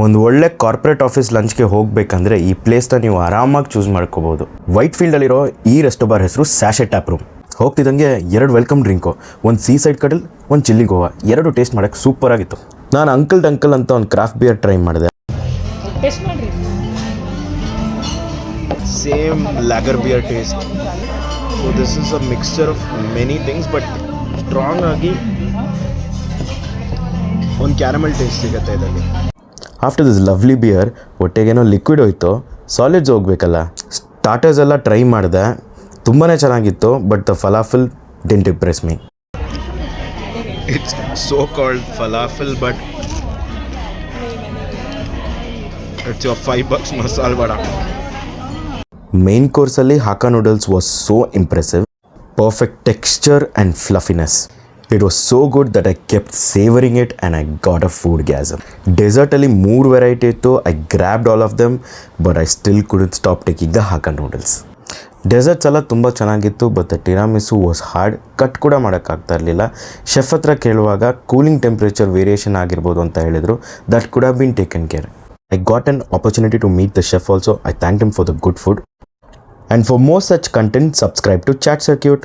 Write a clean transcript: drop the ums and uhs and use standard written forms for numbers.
ಒಂದು ಒಳ್ಳೆ corporate office ಲಂಚ್ಗೆ ಹೋಗಬೇಕಂದ್ರೆ ಈ ಪ್ಲೇಸ್ನ ನೀವು ಆರಾಮಾಗಿ ಚೂಸ್ ಮಾಡ್ಕೋಬೋದು. ವೈಟ್ ಫೀಲ್ಡಲ್ಲಿರೋ ಈ ರೆಸ್ಟೋ ಬಾರ್ ಹೆಸರು ಸ್ಯಾಶೆ ಟ್ಯಾಪ್ ರೂಮ್. ಹೋಗ್ತಿದ್ದಂಗೆ 2 ವೆಲ್ಕಮ್ ಡ್ರಿಂಕು, ಒಂದು ಸೀ ಸೈಡ್ ಕಡಲ್, ಒಂದು ಚಿಲ್ಲಿ ಗೋವಾ, 2 ಟೇಸ್ಟ್ ಮಾಡೋಕ್ಕೆ ಸೂಪರ್ ಆಗಿತ್ತು. ನಾನು ಅಂಕಲ್ ಅಂತ ಒಂದು ಕ್ರಾಫ್ಟ್ ಬಿಯರ್ ಟ್ರೈ ಮಾಡಿದೆ. Same lager beer taste. So this is a mixture of many things, but strong ಆಗಿ ಒಂದು ಕ್ಯಾರಮೆಲ್ ಟೇಸ್ಟ್ ಸಿಗುತ್ತೆ ಇದರಲ್ಲಿ. ಆಫ್ಟರ್ ದಿಸ್ ಲವ್ಲಿ ಬಿಯರ್ ಹೊಟ್ಟೆಗೇನೋ ಲಿಕ್ವಿಡ್ ಹೋಯ್ತು, ಸಾಲಿಡ್ಸ್ ಹೋಗ್ಬೇಕಲ್ಲ. ಸ್ಟಾರ್ಟರ್ಸ್ ಎಲ್ಲ ಟ್ರೈ ಮಾಡಿದೆ, ತುಂಬಾ ಚೆನ್ನಾಗಿತ್ತು, but the falafel didn't Impress me. It's so called falafel, but it's your $5 masala vada. Main ಕೋರ್ಸಲ್ಲಿ Hakka noodles was so impressive. Perfect texture and fluffiness. It was so good that I kept savoring it and I got a food gasm. ಡೆಸರ್ಟಲ್ಲಿ 3 variety ಇತ್ತು. I grabbed all of them, but I still couldn't stop taking the Hakka noodles. Desserts ಎಲ್ಲ ತುಂಬ ಚೆನ್ನಾಗಿತ್ತು, but the tiramisu was hard. Cut ಕೂಡ ಮಾಡೋಕ್ಕಾಗ್ತಾ ಇರಲಿಲ್ಲ. Chef ಹತ್ರ ಕೇಳುವಾಗ cooling temperature variation ಆಗಿರ್ಬೋದು ಅಂತ ಹೇಳಿದರು. That could have been taken care. I got an opportunity to meet the chef also. I thanked him for the good food. And for more such content, subscribe to Chat Circuit.